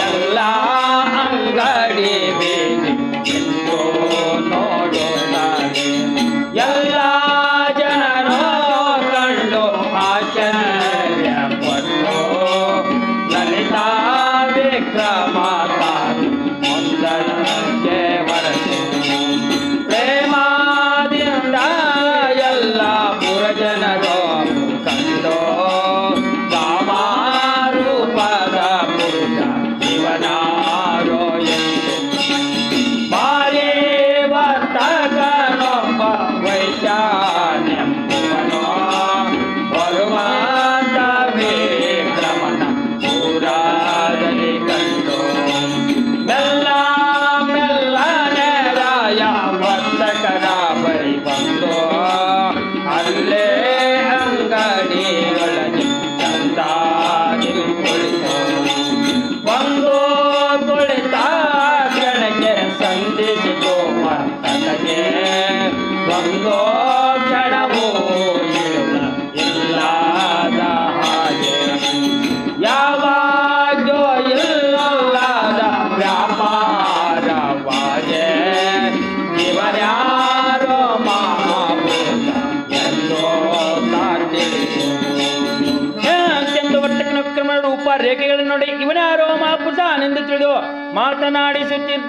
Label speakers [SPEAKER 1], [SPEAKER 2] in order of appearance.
[SPEAKER 1] ಎಲ್ಲ ಅಂಗಡಿ ಬೀದಿ ನೋಡುತ್ತಾರೆ ಎಲ್ಲ ಜನರು ಕಂಡು ಆಶ್ಚರ್ಯಪಟ್ಟು ಲಲಿತಾ ವಿಕ್ರಮಾತ ಮುಂದಕ್ಕೆ ಬರಲು ಪ್ರೇಮದಿಂದ ಎಲ್ಲ ಪುರಜನರು ಕಂಡು ಕಾಮಾರೂಪದ ಪುರುಷ ಶಿವನಾರೋ ಎಂದು ಭಾರಿ ವರ್ತಕನೊಬ್ಬ ವೈಶಾನ್ಯಂಬುವನು ಬರುವಂತ ವಿಕ್ರಮನ ಪುರದಲ್ಲಿ ಕಂಡು ಮೆಲ್ಲ ಮೆಲ್ಲನೆ ರಾಯ ವರ್ತಕರ ಬಳಿ ಬಂದು ಅಲ್ಲೇ ಅಂಗಡಿಗಳಲ್ಲಿ ಚಂದಾಗಿ ಕುಳಿತು ಒಂದು ಕುಳಿತ ಕ್ಷಣಕ್ಕೆ ಸಂಧಿಸಿತು ವರ್ತಕಗೆ ಒಂದು ಕ್ಷಣವೂ ಇಲ್ಲದ ಹಾಗೆ ಯಾವಾಗ್ಲೂ ಇಲ್ಲದ ವ್ಯಾಪಾರವಾಗೆ ಇವರ್ಯಾರೋ ಮಹಾಭೂತ ಎಂದು ತಿಳಿದು ಎಂದು ವರ್ತಕನ ವಿಕ್ರಮನ ರೂಪ ರೇಖೆಗಳನ್ನು ನೋಡಿ ಇವನ್ಯಾರೋ ಮಹಾಪುರುಷ ಎಂದು ತಿಳಿದು ಮಾತನಾಡಿಸುತ್ತಿದ್ದ